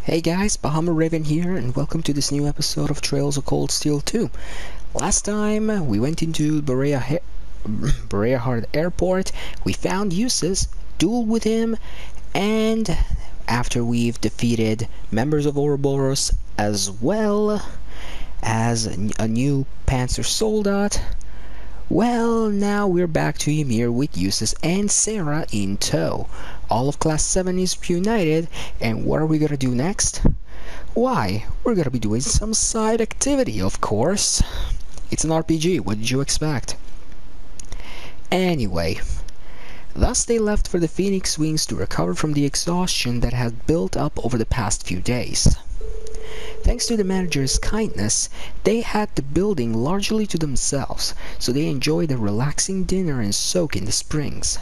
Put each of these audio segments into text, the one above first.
Hey guys, Bahama Raven here, and welcome to this new episode of Trails of Cold Steel 2. Last time we went into Berea Heart Airport, we found Usus, dueled with him, and after we've defeated members of Ouroboros as well as a new Panzer Soldat, well, now we're back to Ymir with Usus and Sarah in tow. All of Class 7 is reunited, and what are we gonna do next? Why, we're gonna be doing some side activity, of course. It's an RPG, what did you expect? Anyway, thus they left for the Phoenix Wings to recover from the exhaustion that had built up over the past few days. Thanks to the manager's kindness, they had the building largely to themselves, so they enjoyed a relaxing dinner and soak in the springs.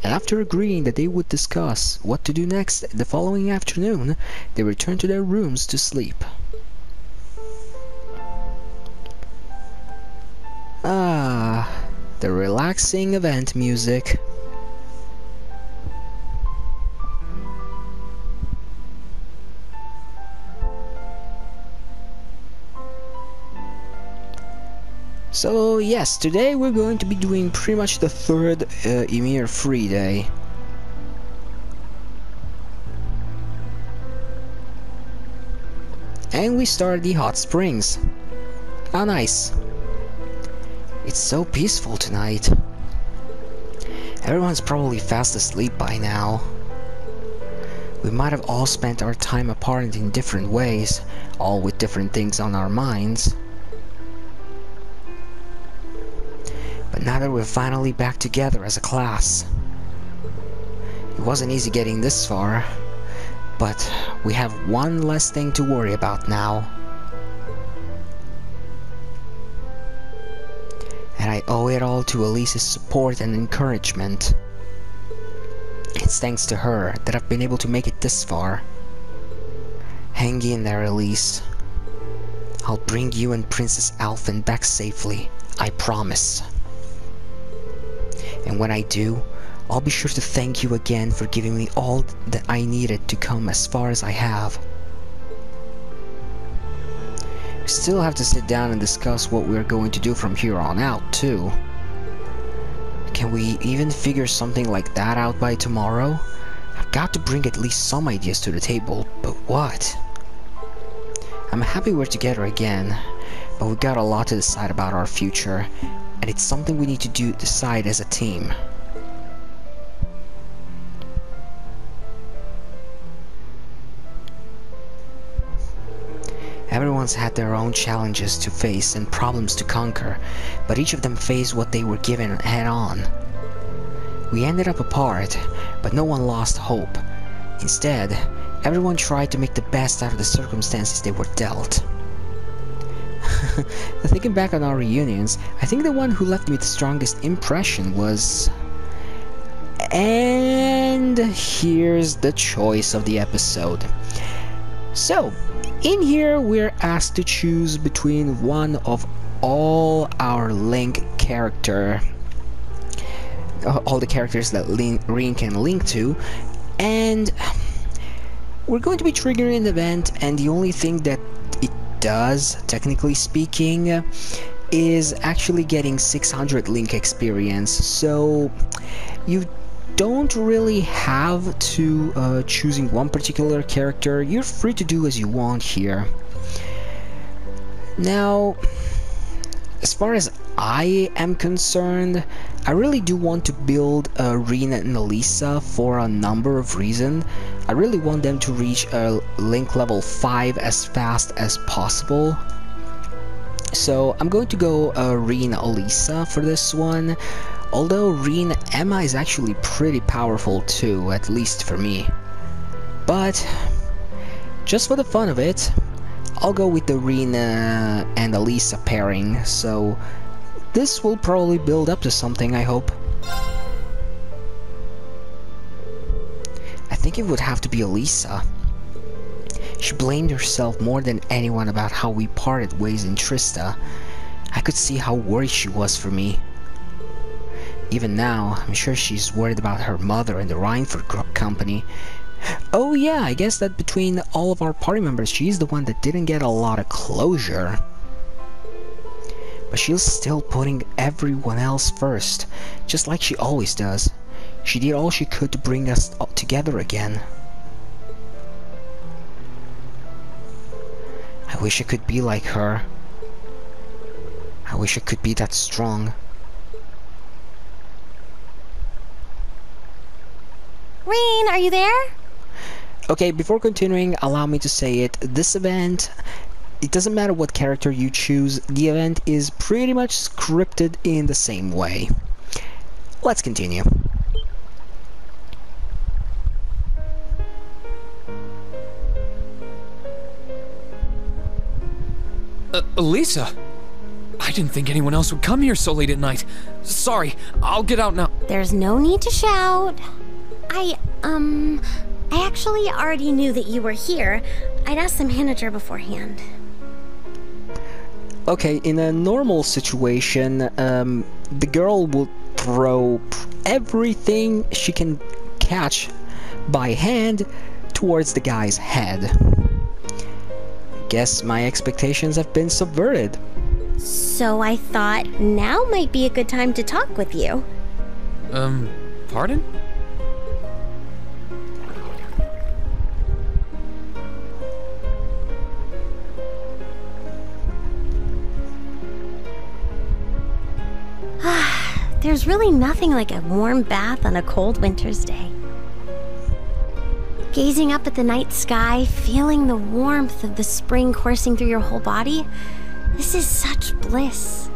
And after agreeing that they would discuss what to do next the following afternoon, they returned to their rooms to sleep. Ah, the relaxing event music. So yes, today we're going to be doing pretty much the third Ymir free day. And we start the hot springs. How nice. It's so peaceful tonight. Everyone's probably fast asleep by now. We might have all spent our time apart in different ways, all with different things on our minds. But now that we're finally back together as a class. It wasn't easy getting this far, but we have one less thing to worry about now. And I owe it all to Elise's support and encouragement. It's thanks to her that I've been able to make it this far. Hang in there, Elise. I'll bring you and Princess Alphen back safely, I promise. And when I do, I'll be sure to thank you again for giving me all that I needed to come as far as I have. We still have to sit down and discuss what we're going to do from here on out, too. Can we even figure something like that out by tomorrow? I've got to bring at least some ideas to the table, but what? I'm happy we're together again, but we've got a lot to decide about our future. And it's something we need to decide as a team. Everyone's had their own challenges to face and problems to conquer, but each of them faced what they were given head on. We ended up apart, but no one lost hope. Instead, everyone tried to make the best out of the circumstances they were dealt. Thinking back on our reunions, I think the one who left me the strongest impression was... And here's the choice of the episode. So, in here we're asked to choose between one of all our Link character... all the characters that Rin can link to, and we're going to be triggering an event, and the only thing that it does, technically speaking, is actually getting 600 Link experience, so you don't really have to choosing one particular character. You're free to do as you want here. Now, as far as I am concerned, I really do want to build Rin and Elisa for a number of reasons. I really want them to reach Link level 5 as fast as possible. So I'm going to go Rin Elisa for this one. Although Rin Emma is actually pretty powerful too, at least for me. But just for the fun of it, I'll go with the Rin and Elisa pairing. So this will probably build up to something, I hope. I think it would have to be Elisa. She blamed herself more than anyone about how we parted ways in Trista. I could see how worried she was for me. Even now, I'm sure she's worried about her mother and the Rhineford Company, Oh yeah, I guess that between all of our party members, she's the one that didn't get a lot of closure. But she's still putting everyone else first, just like she always does. She did all she could to bring us all together again. I wish I could be like her. I wish I could be that strong. Rain, are you there? Okay, before continuing, allow me to say it. This event, it doesn't matter what character you choose, the event is pretty much scripted in the same way. Let's continue. Lisa! I didn't think anyone else would come here so late at night. Sorry, I'll get out now. There's no need to shout. I actually already knew that you were here. I'd asked the manager beforehand. Okay, in a normal situation, the girl will throw everything she can catch by hand towards the guy's head. Guess my expectations have been subverted. So I thought now might be a good time to talk with you. Pardon? There's really nothing like a warm bath on a cold winter's day. Gazing up at the night sky, feeling the warmth of the spring coursing through your whole body, this is such bliss.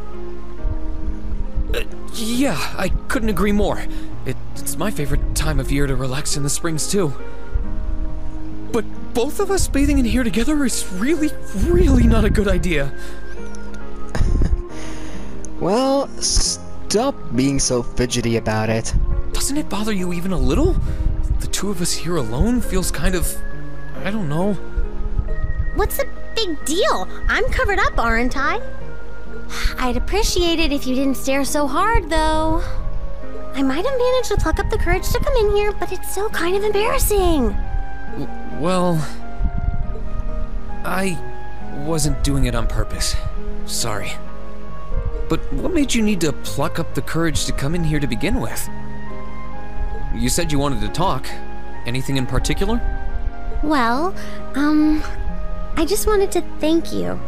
Yeah, I couldn't agree more. It's my favorite time of year to relax in the springs, too. But both of us bathing in here together is really not a good idea. Well, stop being so fidgety about it. Doesn't it bother you even a little? The two of us here alone feels kind of... I don't know. What's the big deal? I'm covered up, aren't I? I'd appreciate it if you didn't stare so hard, though. I might have managed to pluck up the courage to come in here, but it's still kind of embarrassing. Well... I wasn't doing it on purpose. Sorry. But what made you need to pluck up the courage to come in here to begin with? You said you wanted to talk. Anything in particular? Well, I just wanted to thank you.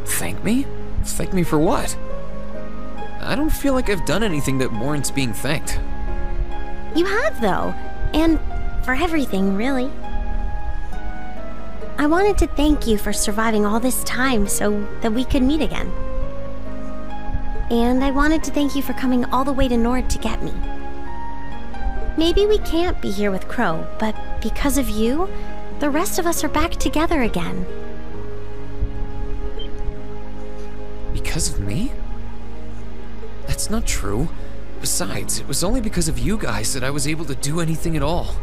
Thank me? Thank me for what? I don't feel like I've done anything that warrants being thanked. You have, though. And for everything, really. I wanted to thank you for surviving all this time so that we could meet again. And I wanted to thank you for coming all the way to Nord to get me. Maybe we can't be here with Crow, but because of you, the rest of us are back together again. Because of me? That's not true. Besides, it was only because of you guys that I was able to do anything at all.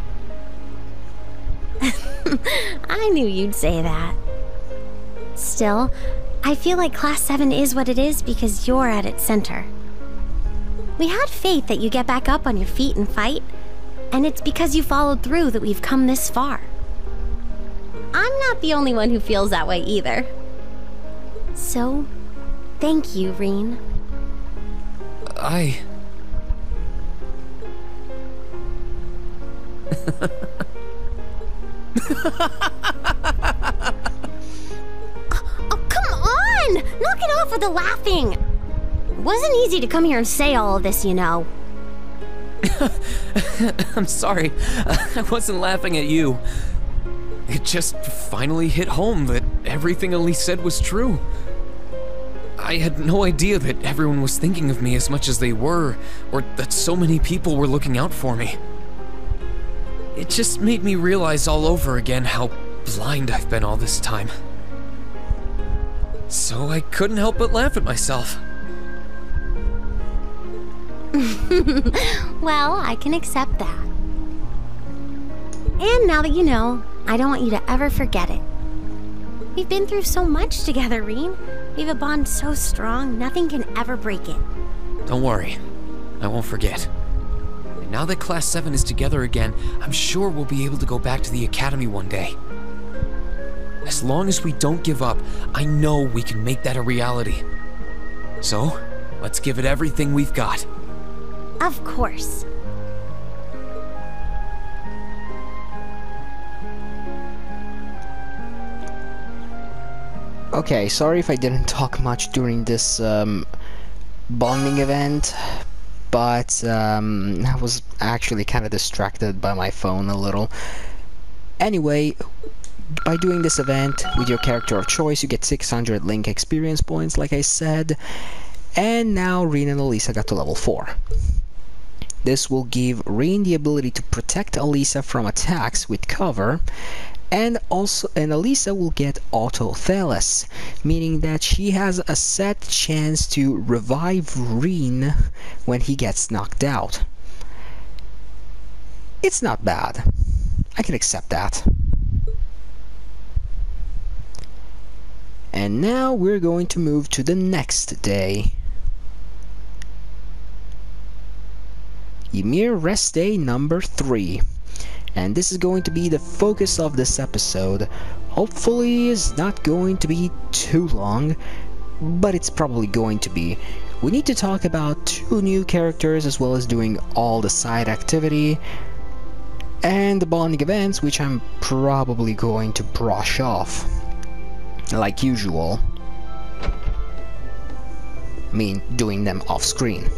I knew you'd say that. Still, I feel like Class 7 is what it is because you're at its center. We had faith that you get back up on your feet and fight, and it's because you followed through that we've come this far. I'm not the only one who feels that way either. So, thank you, Reen. Oh, come on! Knock it off with the laughing! It wasn't easy to come here and say all of this, you know. I'm sorry. I wasn't laughing at you. It just finally hit home that everything Elise said was true. I had no idea that everyone was thinking of me as much as they were, or that so many people were looking out for me. It just made me realize all over again how blind I've been all this time. So I couldn't help but laugh at myself. Well, I can accept that. And now that you know, I don't want you to ever forget it. We've been through so much together, Reen. We have a bond so strong, nothing can ever break it. Don't worry. I won't forget. Now that Class 7 is together again, I'm sure we'll be able to go back to the academy one day. As long as we don't give up, I know we can make that a reality. So, let's give it everything we've got. Of course. Okay, sorry if I didn't talk much during this bonding event, but I was actually kind of distracted by my phone a little. Anyway, by doing this event with your character of choice, you get 600 Link experience points, like I said, and now Rin and Elisa got to level 4. This will give Rin the ability to protect Elisa from attacks with cover, and Elisa will get Auto Thelas, meaning that she has a set chance to revive Rin when he gets knocked out. It's not bad. I can accept that. And now we're going to move to the next day. Ymir rest day number 3. And this is going to be the focus of this episode. Hopefully it's not going to be too long, but it's probably going to be. We need to talk about 2 new characters, as well as doing all the side activity and the bonding events, which I'm probably going to brush off like usual. I mean, doing them off screen.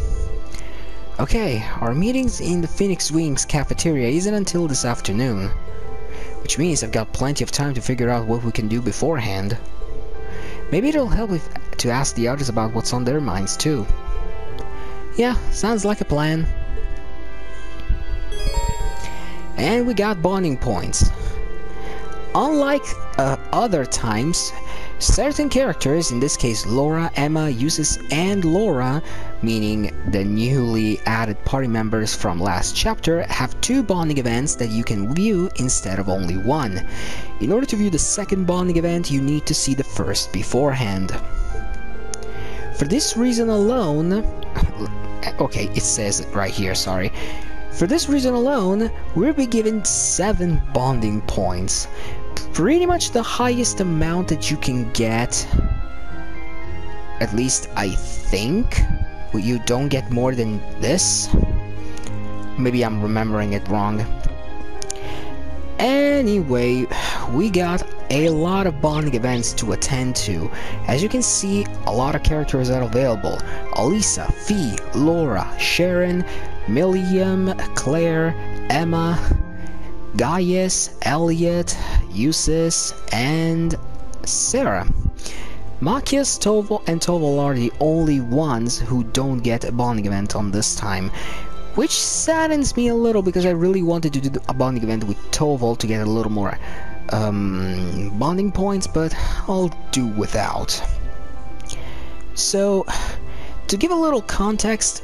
Okay, our meetings in the Phoenix Wings cafeteria isn't until this afternoon, which means I've got plenty of time to figure out what we can do beforehand. Maybe it'll help to ask the others about what's on their minds too. Yeah, sounds like a plan. And we got bonding points. Unlike other times, certain characters, in this case Laura, Emma, Eustace, and Laura, meaning the newly added party members from last chapter, have 2 bonding events that you can view instead of only 1. In order to view the second bonding event, you need to see the first beforehand. For this reason alone, okay, it says it right here, sorry. For this reason alone, we'll be given 7 bonding points. Pretty much the highest amount that you can get. At least I think. You don't get more than this. Maybe I'm remembering it wrong. Anyway, we got a lot of bonding events to attend to. As you can see, a lot of characters are available. Elisa, Fee, Laura, Sharon, Milliam, Claire, Emma, Gaius, Elliot, Eustace, and Sarah. Machias, Toval, and Toval are the only ones who don't get a bonding event on this time, which saddens me a little because I really wanted to do a bonding event with Toval to get a little more bonding points, but I'll do without. So, to give a little context,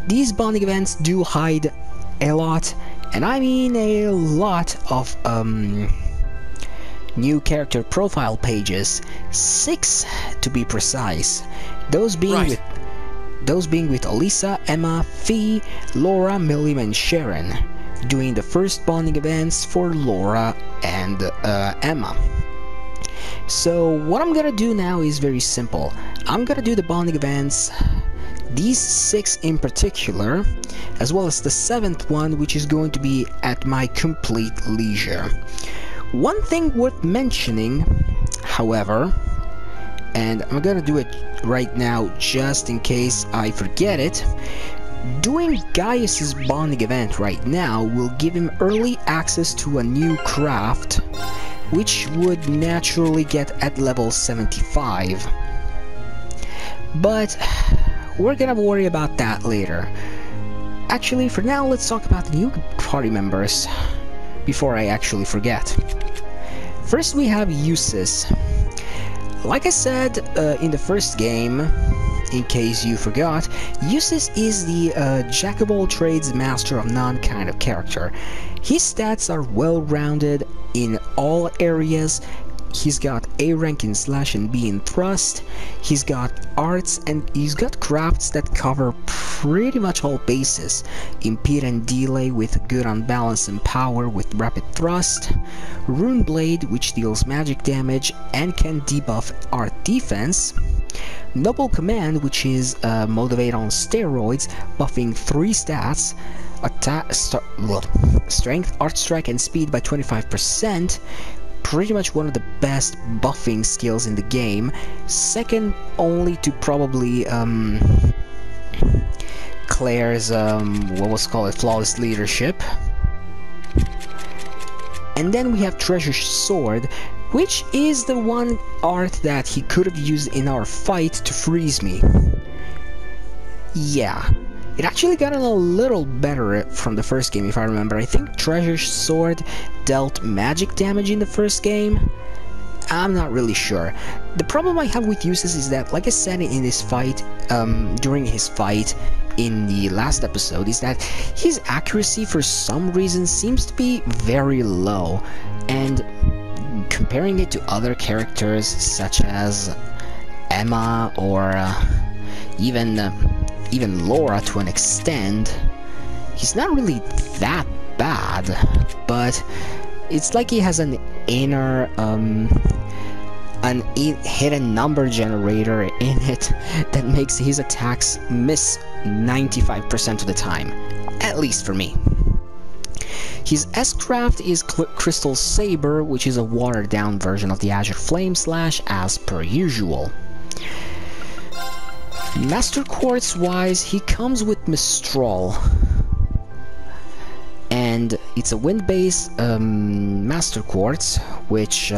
these bonding events do hide a lot, and I mean a lot of new character profile pages, 6 to be precise. Those being with Elisa, Emma, Fee, Laura, Milliam, and Sharon, doing the first bonding events for Laura and Emma. So what I'm gonna do now is very simple. I'm gonna do the bonding events, these 6 in particular, as well as the 7th one, which is going to be at my complete leisure. One thing worth mentioning, however, and I'm gonna do it right now just in case I forget it, doing Gaius's bonding event right now will give him early access to a new craft, which would naturally get at level 75. But we're gonna worry about that later. Actually, for now, let's talk about the new party members before I actually forget. First, we have Eustace. Like I said in the first game, in case you forgot, Eustace is the jack of all trades, master of none kind of character. His stats are well-rounded in all areas, he's got A rank in slash and B in thrust. He's got arts and he's got crafts that cover pretty much all bases. Impede and delay with good unbalance and power with rapid thrust. Rune blade, which deals magic damage and can debuff art defense. Noble command, which is motivate on steroids, buffing 3 stats: strength, art strike, and speed by 25%. Pretty much one of the best buffing skills in the game, second only to probably Claire's what was called flawless leadership. And then we have Treasure Sword, which is the one art that he could have used in our fight to freeze me. Yeah, it actually got a little better from the first game, if I remember. I think Treasure Sword dealt magic damage in the first game. I'm not really sure. The problem I have with Uses is that, like I said in this fight, during his fight in the last episode, is that his accuracy for some reason seems to be very low, and comparing it to other characters such as Emma or even Laura to an extent, he's not really that bad, but it's like he has an inner hidden number generator in it that makes his attacks miss 95% of the time, at least for me. His S-Craft is Crystal Saber, which is a watered-down version of the Azure Flame Slash, as per usual. Master Quartz-wise, he comes with Mistral, and it's a wind-based Master Quartz, which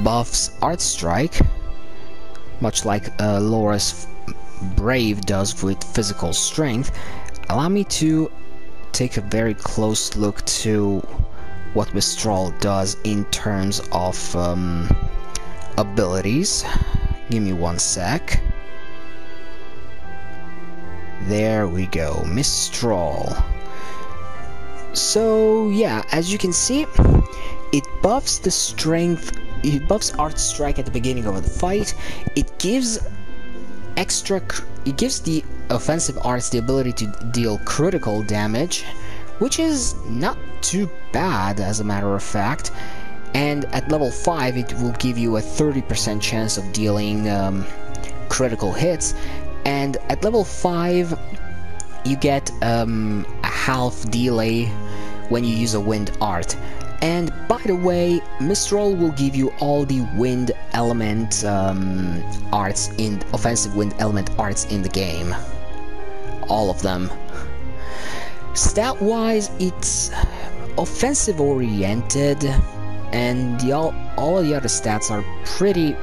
buffs Art Strike, much like Laura's Brave does with Physical Strength. Allow me to take a very close look to what Mistral does in terms of abilities. Give me one sec. There we go, Mistral. So yeah, as you can see, it buffs the strength, it buffs Art Strike at the beginning of the fight. It gives the offensive arts the ability to deal critical damage, which is not too bad as a matter of fact. And at level 5 it will give you a 30% chance of dealing critical hits, and at level 5 you get a half delay when you use a wind art. And by the way, Mistral will give you all the wind element arts in offensive wind element arts in the game, all of them. Stat wise, it's offensive oriented, and all of the other stats are pretty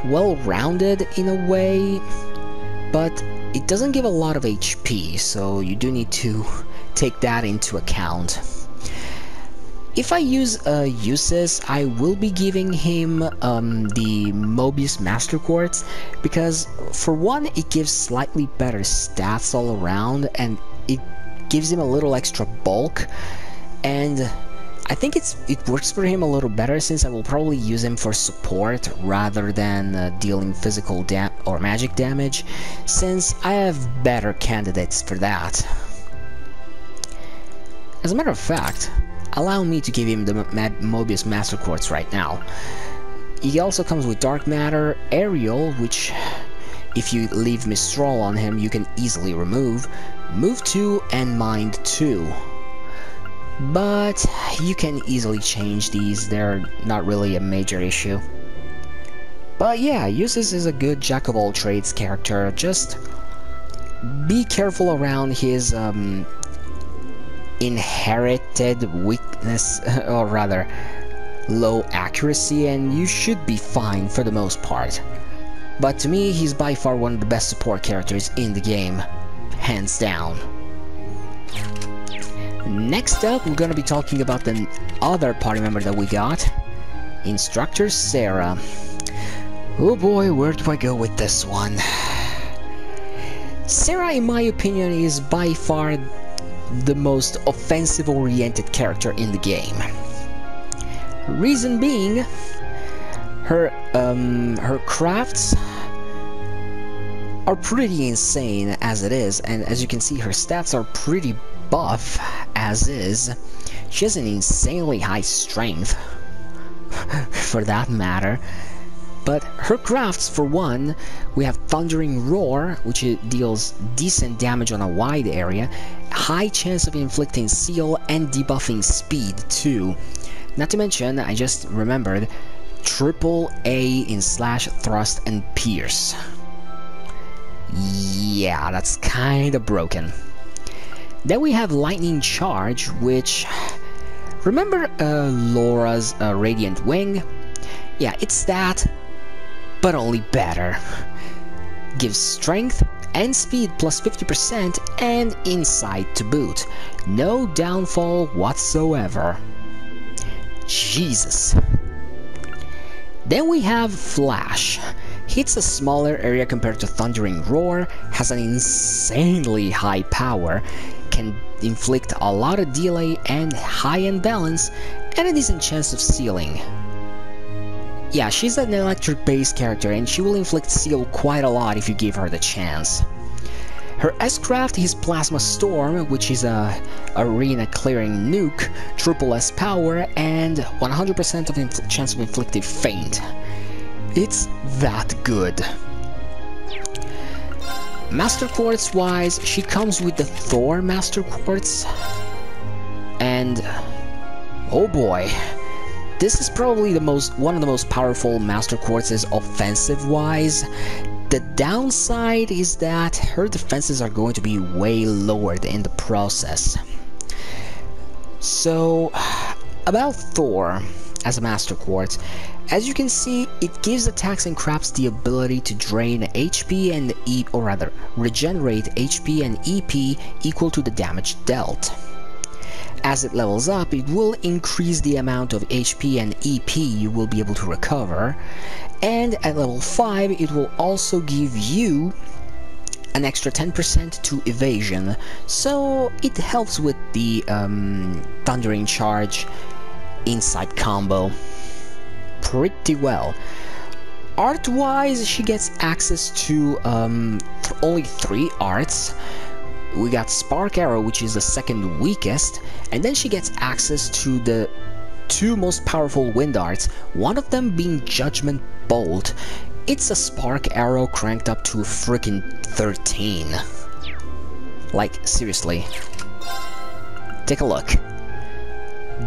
well rounded in a way, but it doesn't give a lot of HP, so you do need to take that into account. If I use Uses, I will be giving him the Mobius Master Quartz, because for one, it gives slightly better stats all around, and it gives him a little extra bulk, and I think it works for him a little better, since I will probably use him for support rather than dealing physical or magic damage, since I have better candidates for that. As a matter of fact, allow me to give him the Mobius Master Quartz right now. He also comes with Dark Matter, Aerial, which if you leave Mistral on him you can easily remove, Move 2, and Mind 2. But you can easily change these, they're not really a major issue. But yeah, Uses is a good jack-of-all-trades character. Just be careful around his inherited weakness, or rather low accuracy, and you should be fine for the most part. But to me, he's by far one of the best support characters in the game, hands down. Next up, we're gonna be talking about the other party member that we got, Instructor Sarah. Oh boy, where do I go with this one? Sarah, in my opinion, is by far the most offensive-oriented character in the game. Reason being, her crafts are pretty insane as it is, and as you can see, her stats are pretty buff as is. She has an insanely high strength, for that matter. But her crafts, for one, we have Thundering Roar, which deals decent damage on a wide area, high chance of inflicting seal, and debuffing speed too. Not to mention, I just remembered, triple A in slash, thrust, and pierce. Yeah, that's kinda broken. Then we have Lightning Charge, which... Remember Laura's Radiant Wing? Yeah, it's that, but only better. Gives strength and speed plus 50% and insight to boot. No downfall whatsoever. Jesus. Then we have Flash. Hits a smaller area compared to Thundering Roar, has an insanely high power, can inflict a lot of delay and high end balance, and a decent chance of sealing. Yeah, she's an electric-based character, and she will inflict seal quite a lot if you give her the chance. Her S-Craft is Plasma Storm, which is a arena-clearing nuke, triple S power, and 100% of chance of inflicting feint. It's that good. Master Quartz wise, she comes with the Thor Master Quartz, and oh boy, this is probably one of the most powerful Master Quartzes offensive wise. The downside is that her defenses are going to be way lowered in the process. So about Thor as a Master Quartz, as you can see, it gives attacks and crafts the ability to drain HP and regenerate HP and EP equal to the damage dealt. As it levels up, it will increase the amount of HP and EP you will be able to recover, and at level 5 it will also give you an extra 10% to evasion, so it helps with the Thundering Charge inside combo pretty well. Art wise, she gets access to only 3 arts. We got Spark Arrow, which is the second weakest, and then she gets access to the 2 most powerful wind arts, one of them being Judgment Bolt. It's a Spark Arrow cranked up to freaking 13. Like, seriously. Take a look.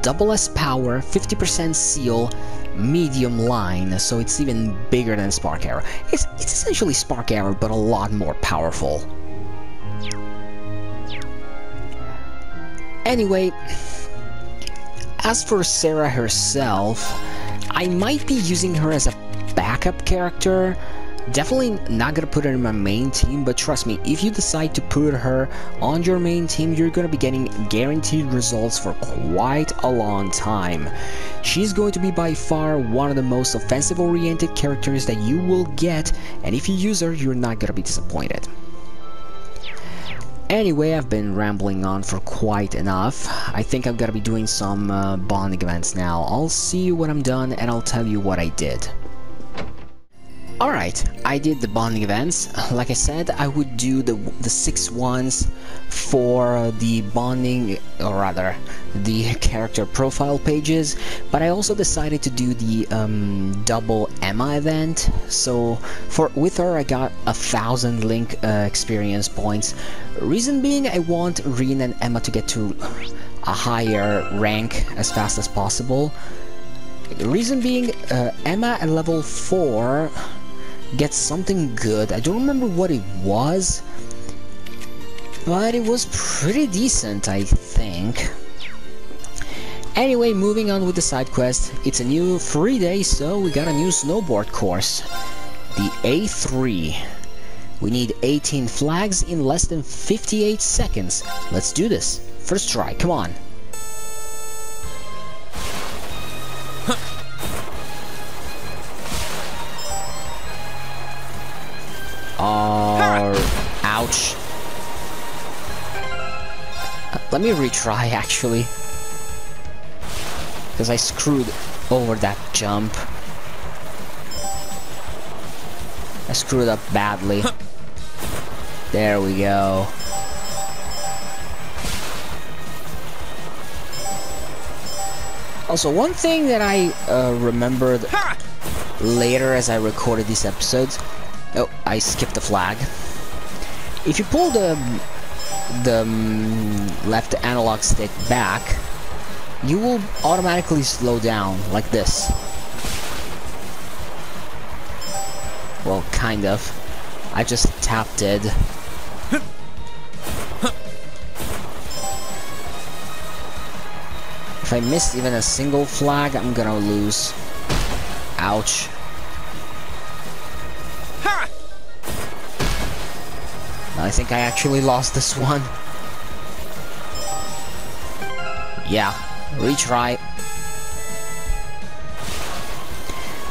Double S power, 50% seal, medium line, so it's even bigger than Spark Arrow. It's essentially Spark Arrow, but a lot more powerful. Anyway, as for Sarah herself, I might be using her as a backup character. Definitely not gonna put her in my main team, but trust me, if you decide to put her on your main team, you're gonna be getting guaranteed results for quite a long time. She's going to be by far one of the most offensive-oriented characters that you will get, and if you use her, you're not gonna be disappointed. Anyway, I've been rambling on for quite enough. I think I'm gonna be doing some bonding events now. I'll see you when I'm done, and I'll tell you what I did. Alright, I did the bonding events. Like I said, I would do the 6 ones for the bonding, or rather, the character profile pages, but I also decided to do the double Emma event. So with her I got 1,000 link experience points. Reason being, I want Rin and Emma to get to a higher rank as fast as possible. Reason being, Emma at level 4 gets something good. I don't remember what it was, but it was pretty decent, I think. Anyway, moving on with the side quest. It's a new free day, so we got a new snowboard course, the A3. We need 18 flags in less than 58 seconds. Let's do this. First try, come on. Ouch. Let me retry, actually. Because I screwed over that jump. I screwed up badly. There we go. Also, one thing that I remembered later as I recorded these episodes... Oh, I skipped the flag. If you pull the left analog stick back, you will automatically slow down, like this. Well, kind of. I just tapped it. If I missed even a single flag, I'm gonna lose. Ouch. I think I actually lost this one. Yeah, retry.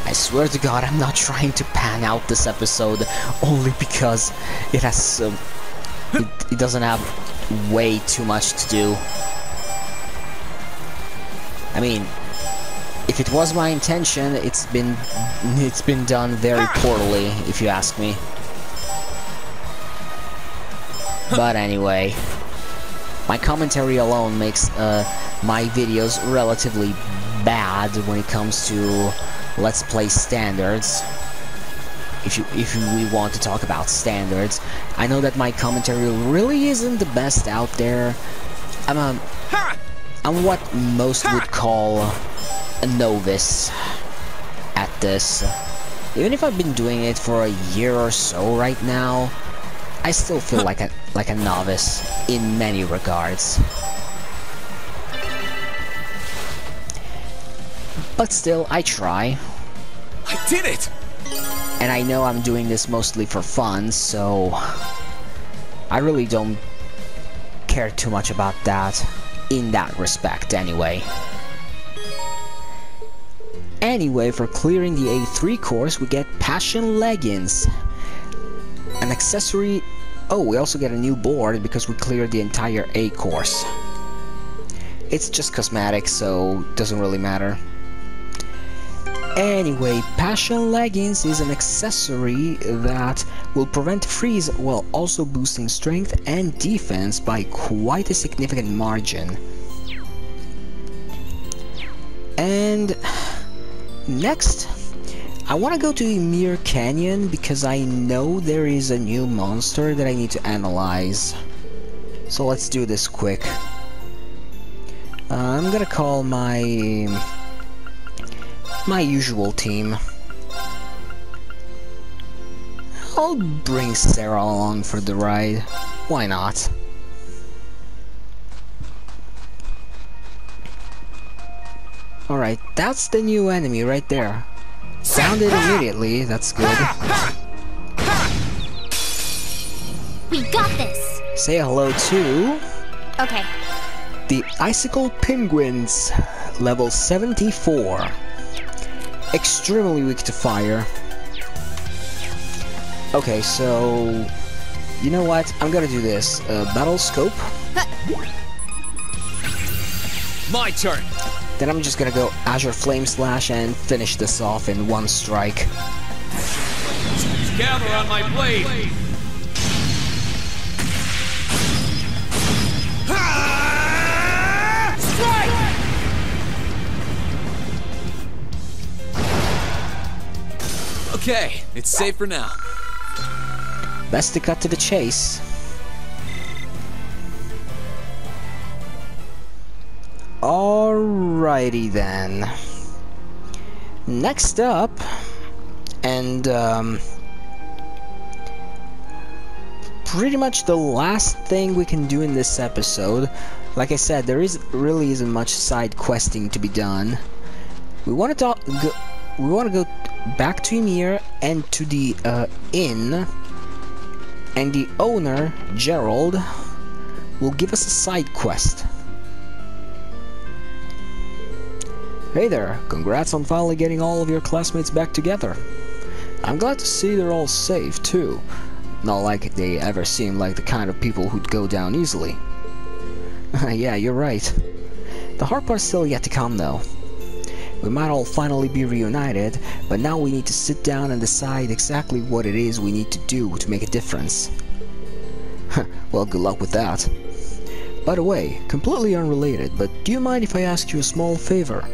I swear to God, I'm not trying to pan out this episode only because it has it doesn't have way too much to do. I mean, if it was my intention, it's been done very poorly, if you ask me. But anyway, my commentary alone makes my videos relatively bad when it comes to Let's Play standards. If we want to talk about standards, I know that my commentary really isn't the best out there. I'm what most would call a novice at this. Even if I've been doing it for a year or so right now, I still feel like a novice in many regards. But still, I try. I did it! And I know I'm doing this mostly for fun, so I really don't care too much about that in that respect anyway. Anyway, for clearing the A3 course, we get Passion Leggings. An accessory... Oh, we also get a new board because we cleared the entire A course. It's just cosmetic, so it doesn't really matter. Anyway, Passion Leggings is an accessory that will prevent freeze while also boosting strength and defense by quite a significant margin. And next, I want to go to Ymir Canyon because I know there is a new monster that I need to analyze. So let's do this quick. I'm gonna call my usual team. I'll bring Sarah along for the ride. Why not? Alright, that's the new enemy right there. Found it immediately, that's good. We got this! Say hello to... Okay. the Icicle Penguins, level 74. Extremely weak to fire. Okay, so... you know what? I'm gonna do this. Battle Scope. My turn! Then I'm just gonna go Azure Flame Slash and finish this off in one strike. Gather on my blade! Strike! Okay, it's safe for now. Best to cut to the chase. Alrighty then. Next up, and pretty much the last thing we can do in this episode. Like I said, there really isn't much side questing to be done. We want to go back to Ymir and to the inn, and the owner, Gerald, will give us a side quest. Hey there, congrats on finally getting all of your classmates back together. I'm glad to see they're all safe, too. Not like they ever seem like the kind of people who'd go down easily. Yeah, you're right. The hard part's still yet to come, though. We might all finally be reunited, but now we need to sit down and decide exactly what it is we need to do to make a difference. Well, good luck with that. By the way, completely unrelated, but do you mind if I ask you a small favor?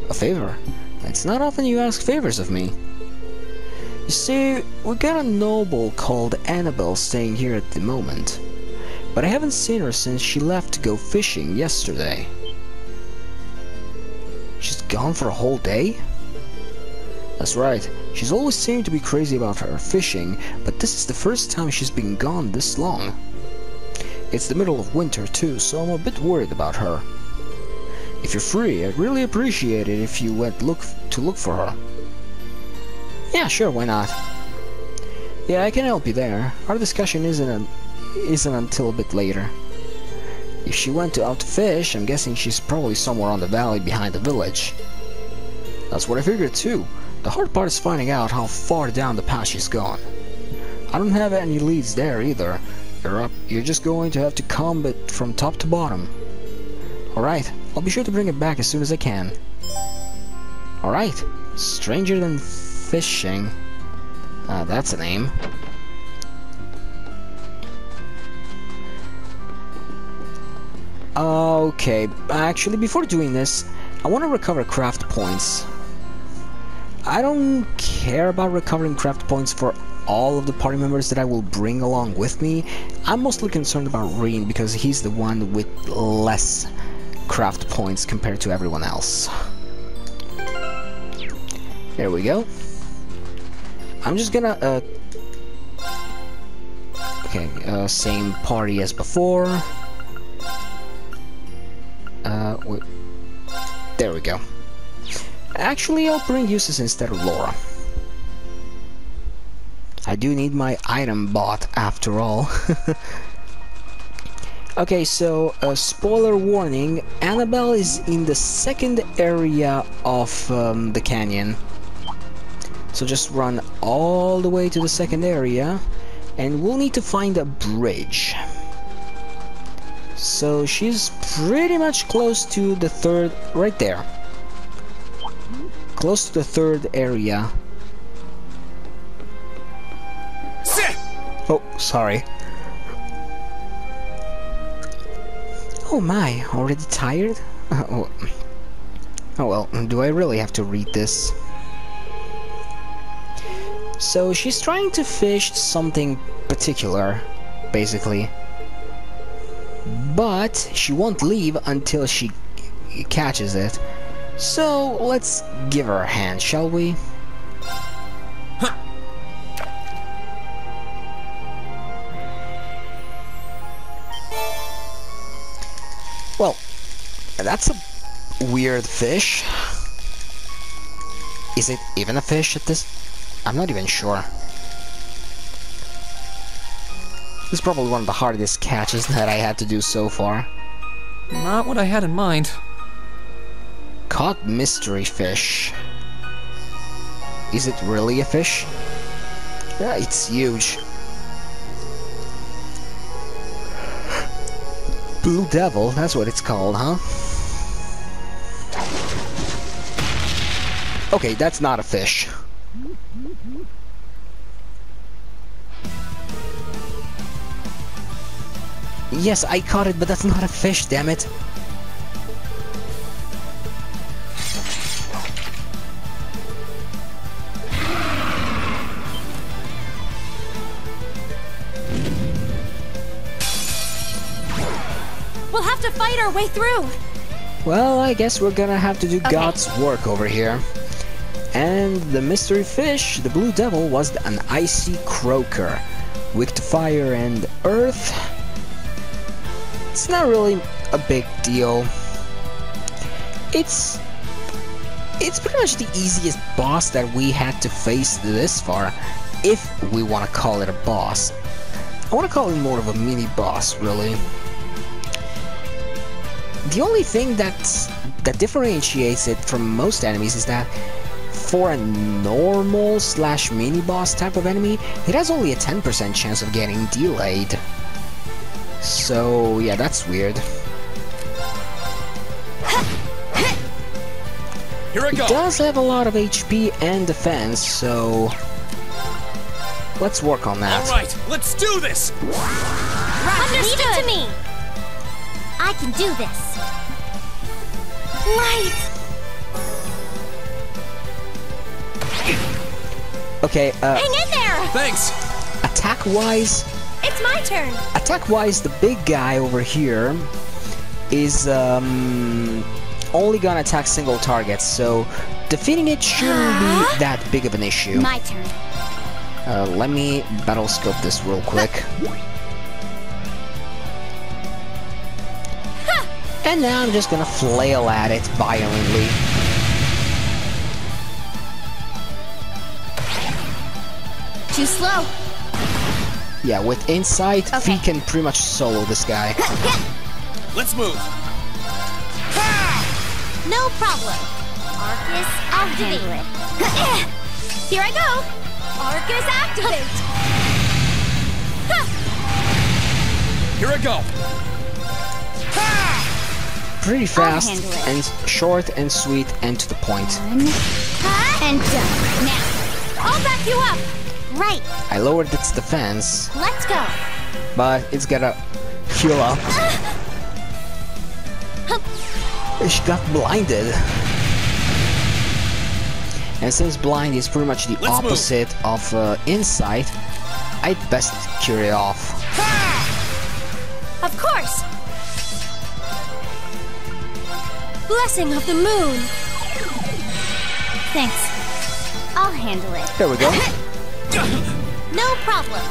A favor? It's not often you ask favors of me. You see, we got a noble called Annabelle staying here at the moment, but I haven't seen her since she left to go fishing yesterday. She's gone for a whole day? That's right, she's always seemed to be crazy about her fishing, but this is the first time she's been gone this long. It's the middle of winter too, so I'm a bit worried about her. If you're free, I'd really appreciate it if you went look for her. Yeah, sure, why not? Yeah, I can help you there. Our discussion isn't until a bit later. If she went out to fish, I'm guessing she's probably somewhere on the valley behind the village. That's what I figured too. The hard part is finding out how far down the path she's gone. I don't have any leads there either. You're just going to have to comb it from top to bottom. Alright, I'll be sure to bring it back as soon as I can. Alright, stranger than fishing. That's a name. Okay, actually, before doing this, I want to recover craft points. I don't care about recovering craft points for all of the party members that I will bring along with me. I'm mostly concerned about Reen because he's the one with less craft points compared to everyone else. There we go. I'm just gonna okay, same party as before. Wait. There we go. Actually, I'll bring Eustace instead of Laura. I do need my item bought after all. Okay, so spoiler warning, Annabelle is in the second area of the canyon. So just run all the way to the second area, and we'll need to find a bridge. So she's pretty much close to the third, right there. Close to the third area. Oh, sorry. Oh my, already tired? Oh well, do I really have to read this? So she's trying to fish something particular, basically. But she won't leave until she catches it. So let's give her a hand, shall we? Well, that's a weird fish. Is it even a fish at this? I'm not even sure. This is probably one of the hardest catches that I had to do so far. Not what I had in mind. Caught mystery fish. Is it really a fish? Yeah, it's huge. Blue Devil, that's what it's called, huh? Okay, that's not a fish. Yes, I caught it, but that's not a fish, damn it. We'll have to fight our way through. Well, I guess we're gonna have to do God's work over here. And the mystery fish, the Blue Devil, was an icy croaker. Weak to fire and earth. It's not really a big deal. It's pretty much the easiest boss that we had to face this far, if we want to call it a boss. I want to call it more of a mini boss, really. The only thing that differentiates it from most enemies is that for a normal / mini boss type of enemy, it has only a 10% chance of getting delayed. So yeah, that's weird. Here I He go. does have a lot of HP and defense, so let's work on that. All right, let's do this. Right, leave it to me. I can do this. Right. Okay, Hang in there. Thanks. attack-wise, It's my turn. Attack-wise, the big guy over here is only gonna attack single targets, so defeating it shouldn't be that big of an issue. My turn. Let me battle scope this real quick. And now I'm just gonna flail at it violently. Too slow. Yeah, with insight, Okay. he can pretty much solo this guy. Let's move. No problem. Arcus, activate. Here I go. Arcus, activate. Here I go. Pretty fast handle it. and short and sweet and to the point. One, and done. Now, I'll back you up. Right. I lowered its defense, Let's go. but it's gotta heal up. She got blinded. And since blind is pretty much the Let's move. opposite of insight, I'd best cure it off. Of course. Blessing of the moon. Thanks. I'll handle it. There we go. No problem.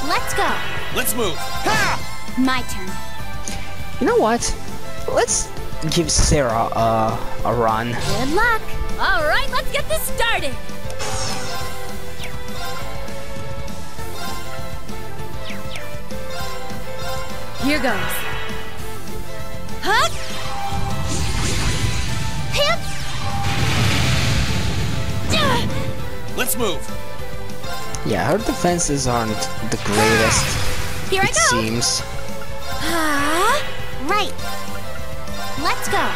Let's go. Let's move. My turn. You know what? Let's give Sarah a run. Good luck. All right, let's get this started. Here goes. Huck. Hip. Let's move. Yeah, her defenses aren't the greatest, Here I it go. seems. Right. Let's go.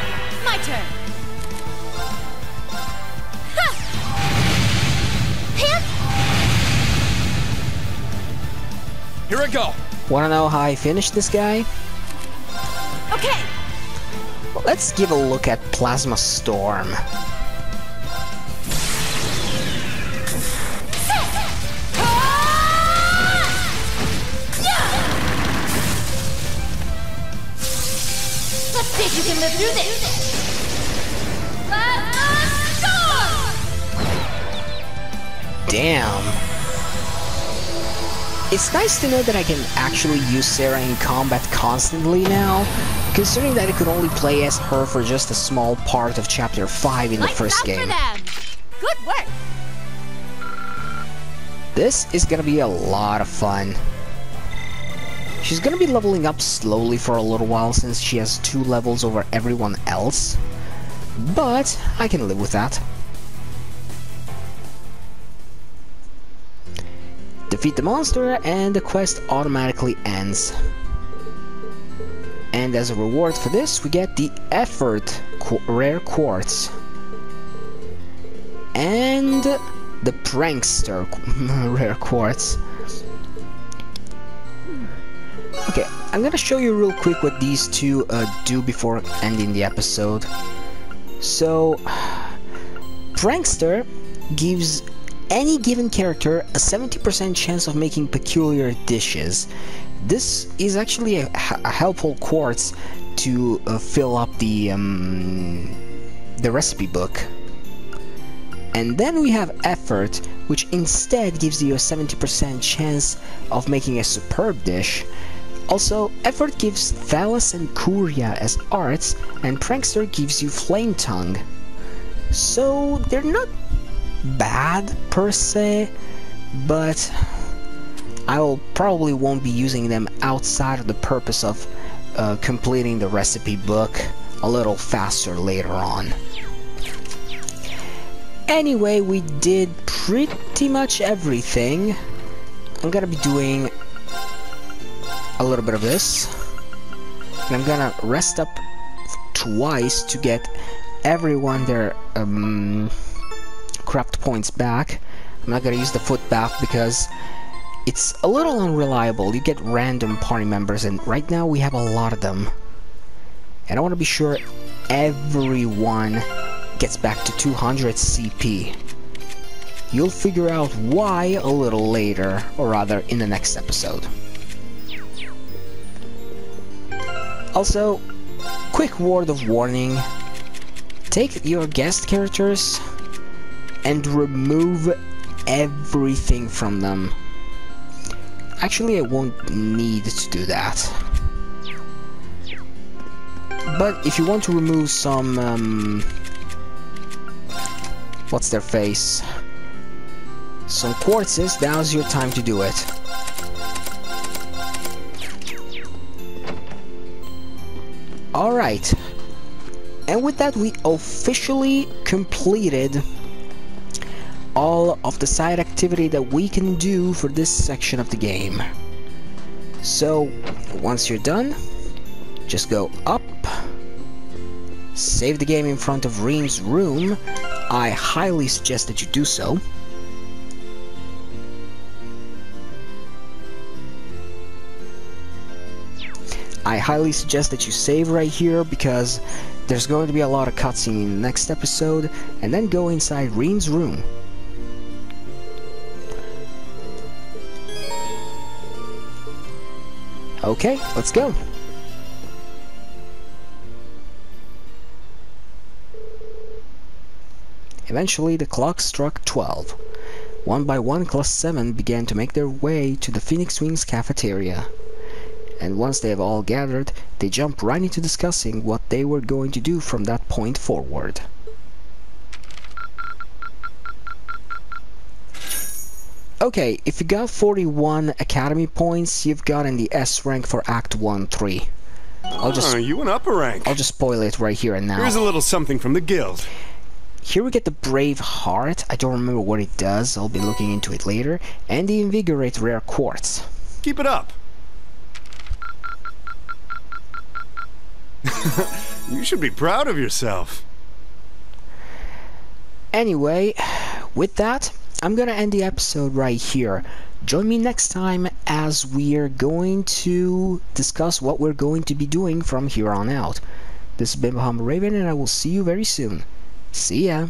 My turn. Hip. Here I go. Wanna know how I finished this guy? Okay. Well, let's give a look at Plasma Storm. Let's see if you can live through this. Damn. It's nice to know that I can actually use Sarah in combat constantly now, considering that I could only play as her for just a small part of Chapter 5 in the first game. Good work. This is gonna be a lot of fun. She's gonna be leveling up slowly for a little while since she has 2 levels over everyone else, but I can live with that. Defeat the monster and the quest automatically ends. And as a reward for this, we get the Effort Rare Quartz and the Prankster Rare Quartz. Okay, I'm gonna show you real quick what these two do before ending the episode. So, Prankster gives any given character a 70% chance of making peculiar dishes. This is actually a helpful quartz to fill up the recipe book. And then we have Effort, which instead gives you a 70% chance of making a superb dish. Also, Effort gives Thales and Kuria as arts, and Prankster gives you Flame Tongue. So, they're not bad per se, but I probably won't be using them outside of the purpose of completing the recipe book a little faster later on. Anyway, we did pretty much everything. I'm gonna be doing a little bit of this, and I'm gonna rest up twice to get everyone their corrupt points back. I'm not gonna use the foot bath because it's a little unreliable. You get random party members, and right now we have a lot of them. And I want to be sure everyone gets back to 200 CP. You'll figure out why a little later, or rather in the next episode. Also, quick word of warning. Take your guest characters and remove everything from them. Actually, I won't need to do that. But if you want to remove some, what's their face? Some quartzes, now's your time to do it. Alright. And with that, we officially completed all of the side activity that we can do for this section of the game. So, once you're done, just go up, save the game in front of Reem's room. I highly suggest that you do so. I highly suggest that you save right here because there's going to be a lot of cutscene in the next episode, and then go inside Reem's room. Okay, let's go. Eventually, the clock struck 12. One by one, Class 7 began to make their way to the Phoenix Wings cafeteria. And once they have all gathered, they jump right into discussing what they were going to do from that point forward. Okay, if you got 41 Academy points, you've gotten the S rank for Act 1-3. You went up a rank. I'll just spoil it right here and now. Here's a little something from the guild. Here we get the Brave Heart. I don't remember what it does. I'll be looking into it later. And the Invigorate Rare Quartz. Keep it up. You should be proud of yourself. Anyway, with that, I'm gonna end the episode right here. Join me next time as we're going to discuss what we're going to be doing from here on out. This has been Bahama Raven, and I will see you very soon. See ya!